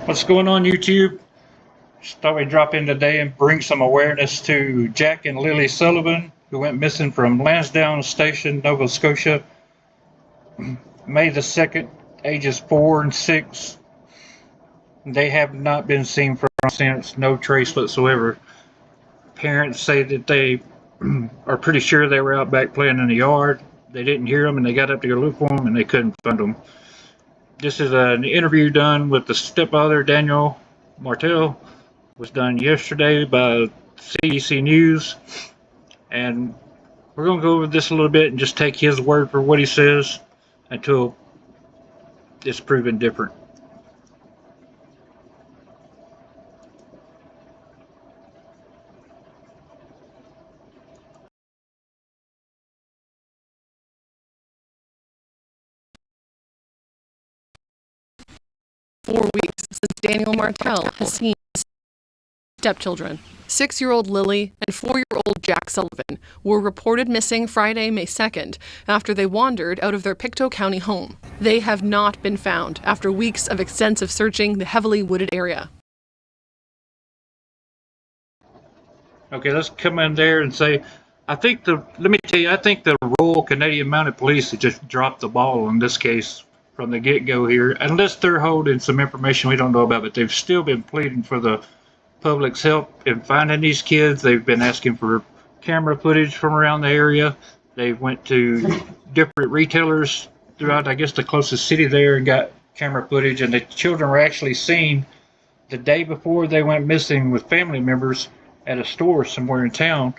What's going on, YouTube? Just thought we'd drop in today and bring some awareness to Jack and Lilly Sullivan, who went missing from Lansdowne Station, Nova Scotia, May the 2nd, ages 4 and 6. They have not been seen from since, no trace whatsoever. Parents say that they are pretty sure they were out back playing in the yard. They didn't hear them and they got up to go look for them and they couldn't find them. This is an interview done with the stepfather, Daniel Martel. Was done yesterday by CDC News, and we're going to go over this a little bit and just take his word for what he says until it's proven different. Weeks since Daniel Martel has seen stepchildren. 6-year-old Lilly and 4-year-old Jack Sullivan were reported missing Friday, May 2nd, after they wandered out of their Pictou County home. They have not been found after weeks of extensive searching the heavily wooded area. Okay, let's come in there and say, I think the Royal Canadian Mounted Police have just dropped the ball in this case from the get-go here, unless they're holding some information we don't know about, but they've still been pleading for the public's help in finding these kids. They've been asking for camera footage from around the area. They went to different retailers throughout, I guess, the closest city there and got camera footage, and the children were actually seen the day before they went missing with family members at a store somewhere in town.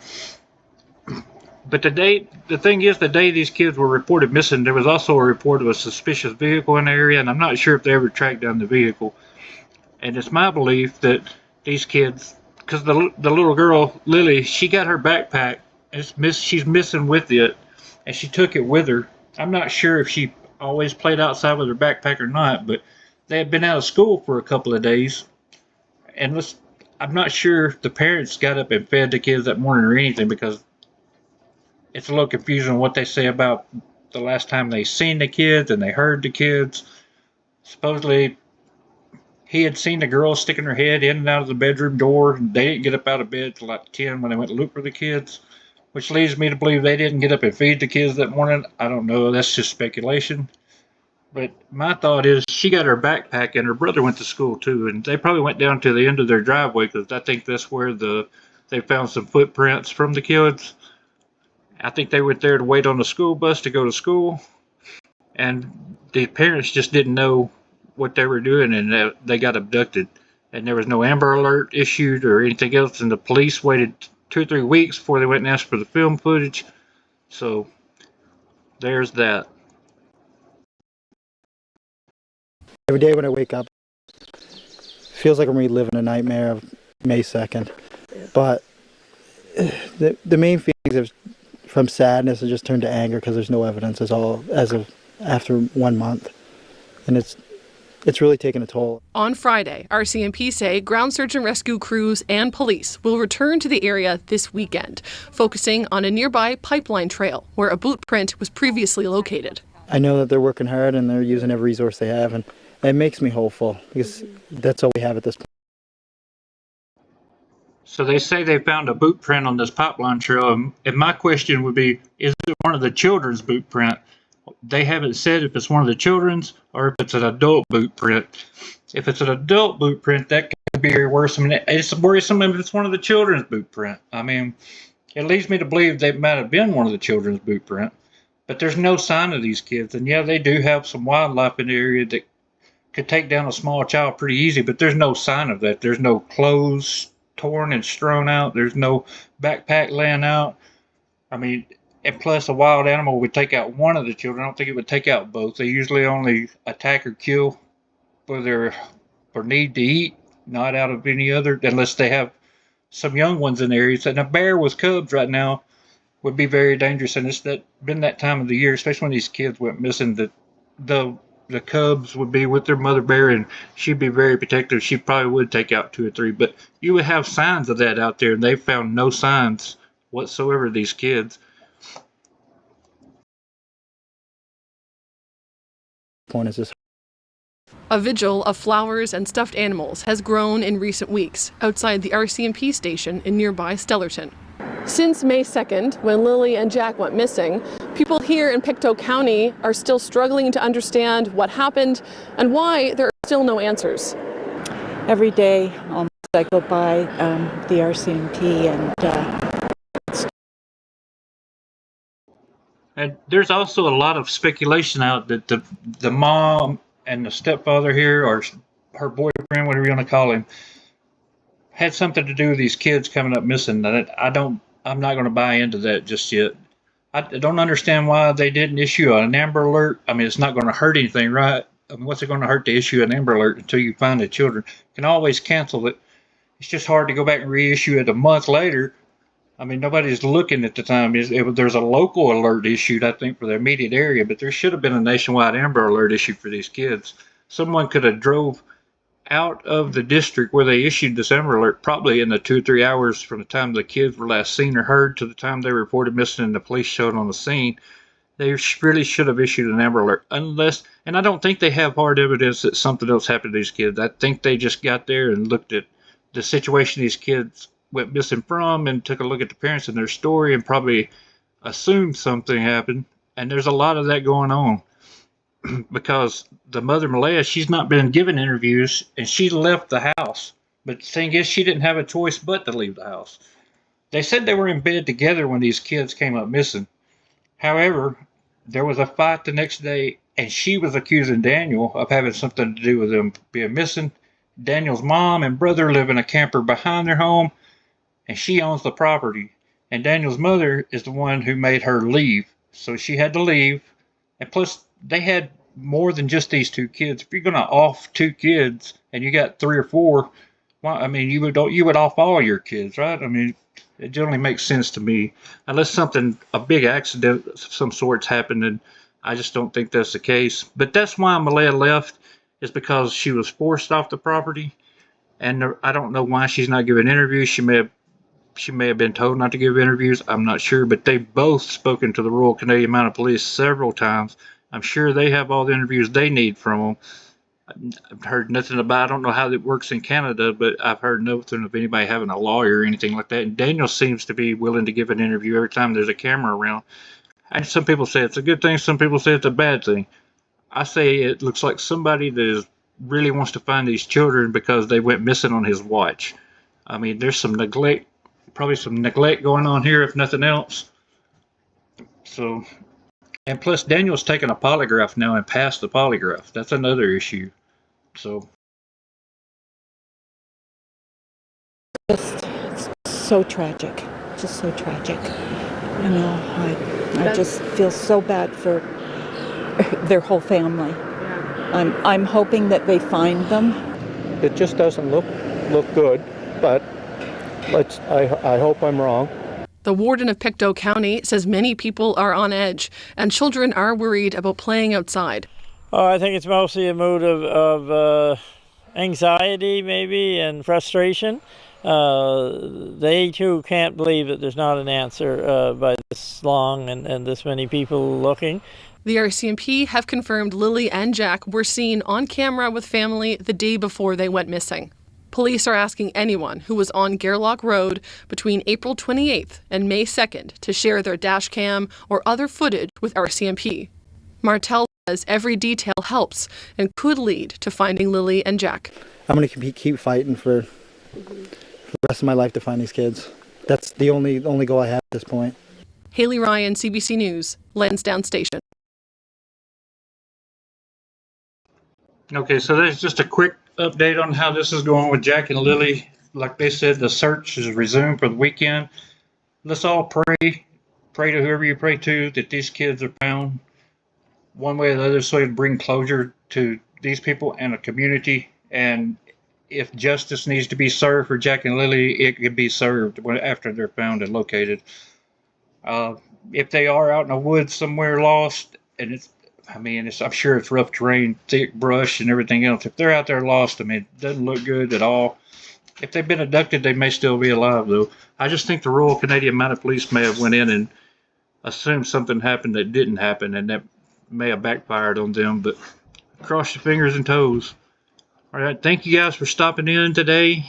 But the thing is, the day these kids were reported missing, there was also a report of a suspicious vehicle in the area, and I'm not sure if they ever tracked down the vehicle. And it's my belief that these kids, because the little girl, Lily, she got her backpack, and she's missing with it, and she took it with her. I'm not sure if she always played outside with her backpack or not, but they had been out of school for a couple of days, and I'm not sure if the parents got up and fed the kids that morning or anything, because it's a little confusing what they say about the last time they seen the kids and they heard the kids. Supposedly, he had seen the girl sticking her head in and out of the bedroom door, and they didn't get up out of bed till like 10 when they went to look for the kids, which leads me to believe they didn't get up and feed the kids that morning. I don't know. That's just speculation. But my thought is she got her backpack, and her brother went to school too, and they probably went down to the end of their driveway because I think that's where they found some footprints from the kids. I think they went there to wait on the school bus to go to school, and the parents just didn't know what they were doing, and they got abducted. And there was no Amber Alert issued or anything else, and the police waited 2 or 3 weeks before they went and asked for the film footage. So there's that. Every day when I wake up, it feels like I'm reliving a nightmare of May 2nd. But the main feelings from sadness have just turned to anger because there's no evidence as of after 1 month. And it's really taken a toll. On Friday, RCMP say ground search and rescue crews and police will return to the area this weekend, focusing on a nearby pipeline trail where a boot print was previously located. I know that they're working hard and they're using every resource they have, and it makes me hopeful because that's all we have at this point. So they say they found a boot print on this pipeline trail, and my question would be, is it one of the children's boot print? They haven't said if it's one of the children's or if it's an adult boot print. If it's an adult boot print, that could be very worrisome. It's worrisome if it's one of the children's boot print. I mean, it leads me to believe they might have been one of the children's boot print. But there's no sign of these kids. And yeah, they do have some wildlife in the area that could take down a small child pretty easy, but there's no sign of that. There's no clothes torn and strewn out. There's no backpack laying out. I mean, and plus a wild animal would take out one of the children. I don't think it would take out both. They usually only attack or kill for need to eat, not out of any other, unless they have some young ones in the area. And a bear with cubs right now would be very dangerous. And it's been that time of the year, especially when these kids went missing, that the cubs would be with their mother bear, and she'd be very protective. She probably would take out 2 or 3, but you would have signs of that out there, and they found no signs whatsoever of these kids. Point is this. A vigil of flowers and stuffed animals has grown in recent weeks outside the RCMP station in nearby Stellarton. Since May 2nd, when Lilly and Jack went missing, people here in Pictou County are still struggling to understand what happened and why there are still no answers. Every day almost I go by the RCMP And there's also a lot of speculation out that the mom and the stepfather here, or her boyfriend, whatever you want to call him, had something to do with these kids coming up missing. I'm not going to buy into that just yet. I don't understand why they didn't issue an Amber Alert. I mean, it's not going to hurt anything, right? I mean, what's it going to hurt to issue an Amber Alert until you find the children? You can always cancel it. It's just hard to go back and reissue it a month later. I mean, nobody's looking at the time. There's a local alert issued, I think, for the immediate area, but there should have been a nationwide Amber Alert issued for these kids. Someone could have drove out of the district where they issued this Amber Alert probably in the 2 or 3 hours from the time the kids were last seen or heard to the time they reported missing and the police showed on the scene. They really should have issued an Amber Alert, and I don't think they have hard evidence that something else happened to these kids. I think they just got there and looked at the situation these kids went missing from and took a look at the parents and their story and probably assumed something happened. And there's a lot of that going on because the mother, Malaya, she's not been given interviews and she left the house. But the thing is, she didn't have a choice but to leave the house. They said they were in bed together when these kids came up missing. However, there was a fight the next day and she was accusing Daniel of having something to do with them being missing. Daniel's mom and brother live in a camper behind their home, and she owns the property. And Daniel's mother is the one who made her leave, so she had to leave. And plus, they had more than just these 2 kids. If you're going to off 2 kids and you got 3 or 4, well, I mean, you would off all your kids, right? I mean, it generally makes sense to me, unless a big accident of some sorts happened, and I just don't think that's the case. But that's why Malaya left, is because she was forced off the property, and I don't know why she's not giving interviews. She may have been told not to give interviews. I'm not sure, but they've both spoken to the Royal Canadian Mounted Police several times. I'm sure they have all the interviews they need from them. I've heard nothing about, I don't know how it works in Canada, but I've heard nothing of anybody having a lawyer or anything like that. And Daniel seems to be willing to give an interview every time there's a camera around. And some people say it's a good thing, some people say it's a bad thing. I say it looks like somebody that really wants to find these children because they went missing on his watch. I mean, there's probably some neglect going on here, if nothing else. So, and plus Daniel's taken a polygraph now and passed the polygraph. That's another issue. So, it's so tragic, just so tragic. You know, I just feel so bad for their whole family. I'm hoping that they find them. It just doesn't look good, but I hope I'm wrong. The warden of Pictou County says many people are on edge and children are worried about playing outside. I think it's mostly a mood of anxiety maybe and frustration. They too can't believe that there's not an answer by this long and this many people looking. The RCMP have confirmed Lilly and Jack were seen on camera with family the day before they went missing. Police are asking anyone who was on Gairloch Road between April 28th and May 2nd to share their dash cam or other footage with RCMP. Martel says every detail helps and could lead to finding Lilly and Jack. I'm going to keep fighting for the rest of my life to find these kids. That's the only goal I have at this point. Haley Ryan, CBC News, Lansdowne Station. Okay, so there's just a quick update on how this is going with Jack and Lilly. Like they said, the search is resumed for the weekend. Let's all pray to whoever you pray to that these kids are found one way or the other, so it bring closure to these people and a community. And if justice needs to be served for Jack and Lilly, it can be served after they're found and located. If they are out in the woods somewhere lost, and I'm sure it's rough terrain, thick brush and everything else. If they're out there lost, it doesn't look good at all. If they've been abducted, they may still be alive, though. I just think the Royal Canadian Mounted Police may have went in and assumed something happened that didn't happen, and that may have backfired on them. But cross your fingers and toes. All right, thank you guys for stopping in today.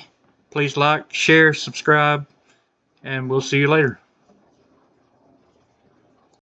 Please like, share, subscribe, and we'll see you later.